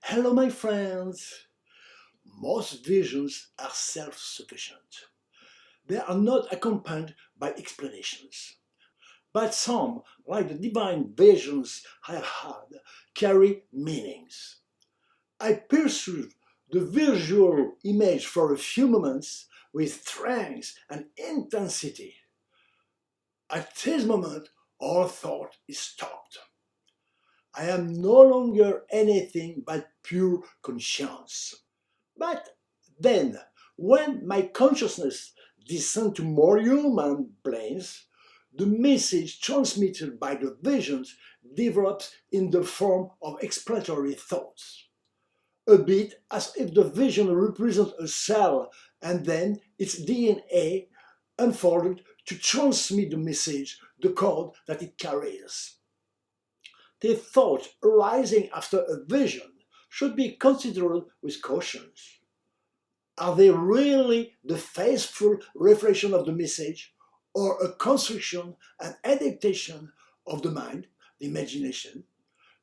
Hello, my friends! Most visions are self-sufficient. They are not accompanied by explanations. But some, like the divine visions I have had, carry meanings. I perceive the visual image for a few moments with strength and intensity. At this moment, all thought is stopped. I am no longer anything but pure conscience. But then, when my consciousness descends to more human planes, the message transmitted by the visions develops in the form of explanatory thoughts. A bit as if the vision represents a cell and then its DNA unfolded to transmit the message, the code that it carries. The thoughts arising after a vision should be considered with caution. Are they really the faithful reflection of the message, or a construction and adaptation of the mind, the imagination,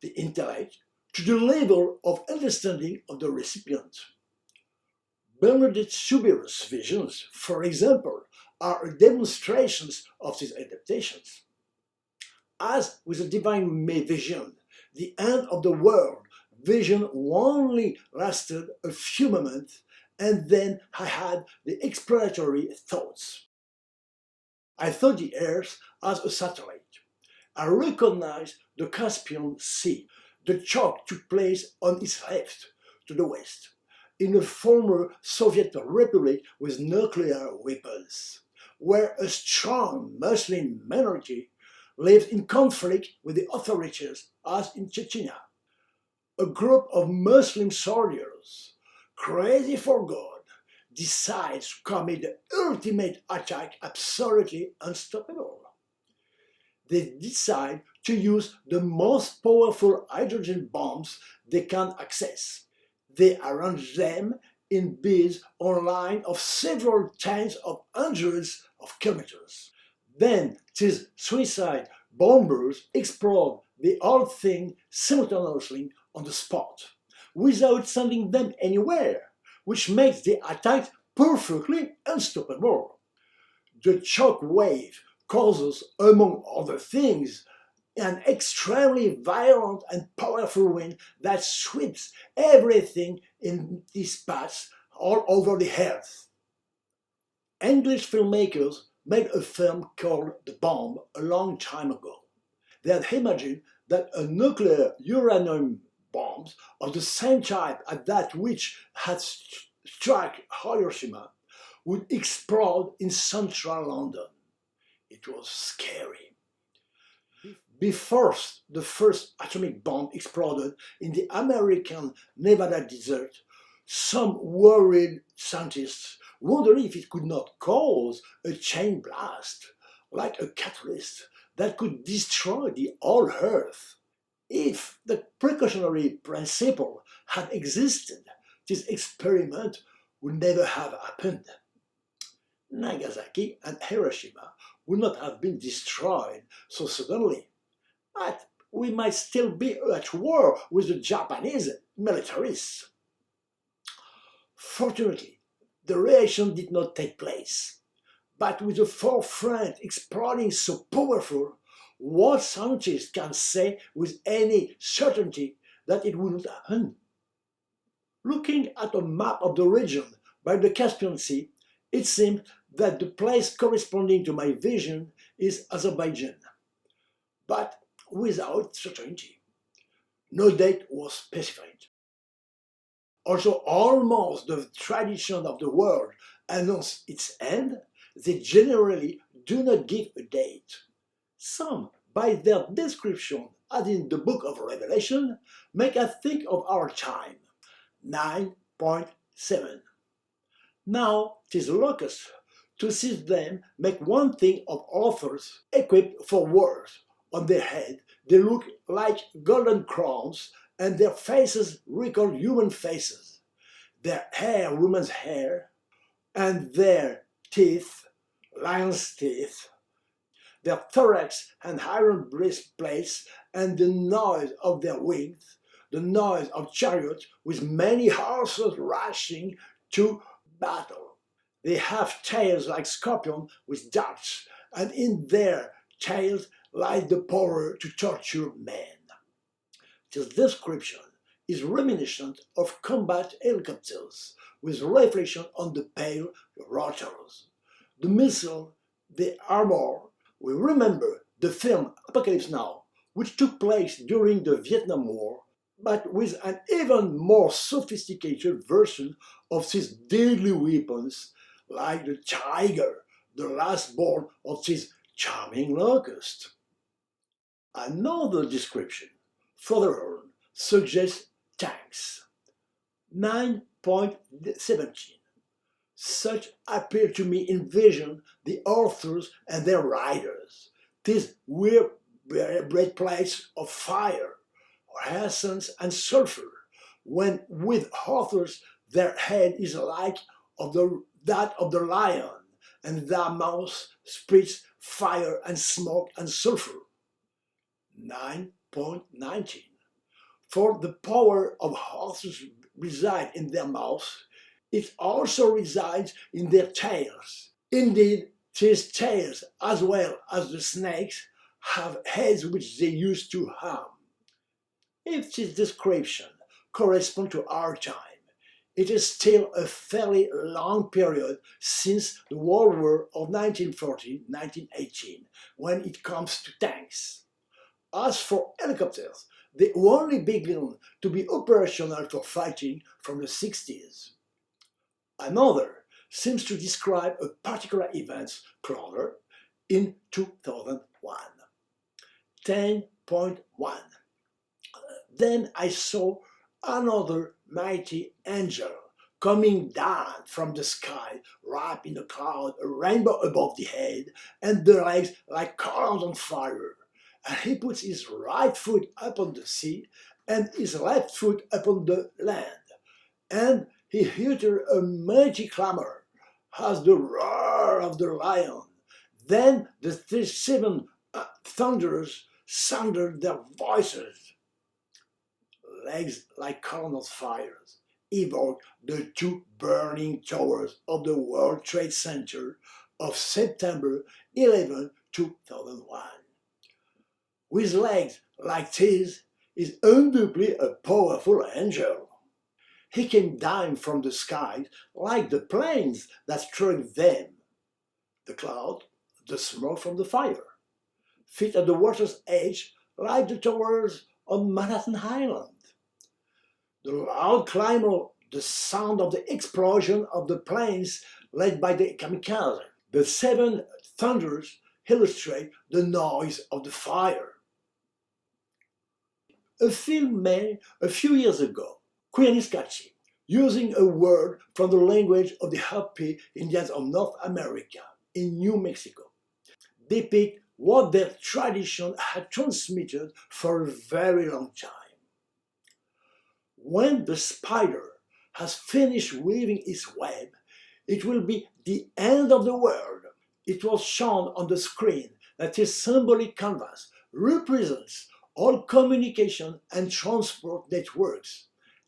the intellect, to the level of understanding of the recipient? Bernadette Soubirous' visions, for example, are demonstrations of these adaptations. As with the divine vision, the end of the world vision only lasted a few moments, and then I had the explanatory thoughts. I thought the Earth as a satellite. I recognized the Caspian Sea. The shock took place on its left, to the west, in a former Soviet republic with nuclear weapons, where a strong Muslim minority lived in conflict with the authorities, as in Chechnya. A group of Muslim soldiers, crazy for God, decides to commit the ultimate attack absolutely unstoppable. They decide to use the most powerful hydrogen bombs they can access. They arrange them in beams on line of several tens of hundreds of kilometers. Then these suicide bombers explode the whole thing simultaneously on the spot, without sending them anywhere, which makes the attack perfectly unstoppable. The shock wave causes, among other things, an extremely violent and powerful wind that sweeps everything in its path all over the earth. English filmmakers made a film called The Bomb a long time ago. They had imagined that a nuclear uranium bomb of the same type as that which had struck Hiroshima would explode in central London. It was scary. Before the first atomic bomb exploded in the American Nevada desert, some worried scientists wondered if it could not cause a chain blast, like a catalyst that could destroy the whole Earth. If the precautionary principle had existed, this experiment would never have happened. Nagasaki and Hiroshima would not have been destroyed so suddenly, but we might still be at war with the Japanese militarists. Fortunately, the reaction did not take place, but with the forefront exploding so powerful, what scientists can say with any certainty that it would not happen? Looking at a map of the region by the Caspian Sea, it seemed that the place corresponding to my vision is Azerbaijan, but without certainty. No date was specified. Also, almost the tradition of the world announced its end, they generally do not give a date. Some, by their description, as in the book of Revelation, make us think of our time, 9.7. Now, 'tis locusts. To see them make one thing of authors equipped for wars. On their head, they look like golden crowns, and their faces recall human faces. Their hair, woman's hair, and their teeth, lion's teeth. Their thorax and iron breastplates, and the noise of their wings, the noise of chariots with many horses rushing to battle. They have tails like scorpions with darts, and in their tails lies the power to torture men. This description is reminiscent of combat helicopters, with reflection on the pale rotors. The missile, the armor. We remember the film Apocalypse Now, which took place during the Vietnam War, but with an even more sophisticated version of these deadly weapons, like the tiger, the last born of this charming locust. Another description, further on, suggests tanks. 9.17. Such appear to me in vision the authors and their riders. These were breastplates of fire, essence and sulfur, when with authors their head is like that of the lion, and their mouth spits fire and smoke and sulfur. 9.19. For the power of horses resides in their mouths, it also resides in their tails. Indeed, these tails, as well as the snakes, have heads which they use to harm. If this description corresponds to our time, it is still a fairly long period since the World War of 1914-1918, when it comes to tanks. As for helicopters, they only began to be operational for fighting from the 60s. Another seems to describe a particular event further in 2001. 10.1. Then I saw another mighty angel coming down from the sky, wrapped in a cloud, a rainbow above the head, and the legs like columns on fire. And he puts his right foot upon the sea, and his left foot upon the land. And he uttered a mighty clamor, as the roar of the lion. Then the seven thunders sounded their voices. Legs like columns of fire evoke the two burning towers of the World Trade Center of September 11, 2001. With legs like these, is undoubtedly a powerful angel. He came down from the sky like the planes that struck them, the cloud, the smoke from the fire, fit at the water's edge like the towers on Manhattan Island. The loud clamor, the sound of the explosion of the planes led by the kamikaze. The seven thunders illustrate the noise of the fire. A film made a few years ago, Quieniskachi, using a word from the language of the Hopi Indians of North America in New Mexico, depict what their tradition had transmitted for a very long time. When the spider has finished weaving its web, it will be the end of the world. It was shown on the screen that this symbolic canvas represents all communication and transport networks,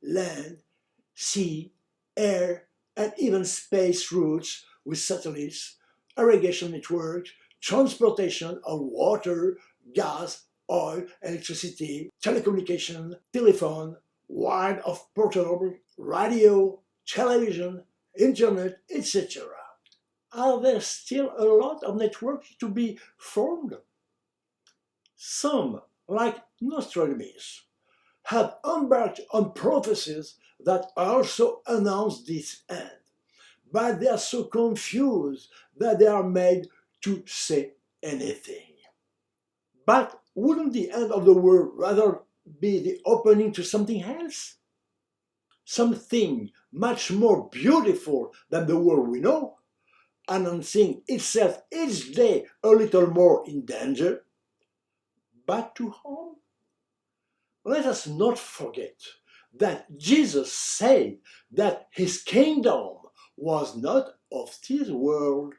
land, sea, air, and even space routes with satellites, irrigation networks, transportation of water, gas, oil, electricity, telecommunication, telephone, wide of portable, radio, television, internet, etc. Are there still a lot of networks to be formed? Some, like Nostradamus, have embarked on prophecies that also announce this end, but they are so confused that they are made to say anything. But wouldn't the end of the world rather be the opening to something else? Something much more beautiful than the world we know, announcing itself each day a little more in danger? But to whom? Let us not forget that Jesus said that his kingdom was not of this world.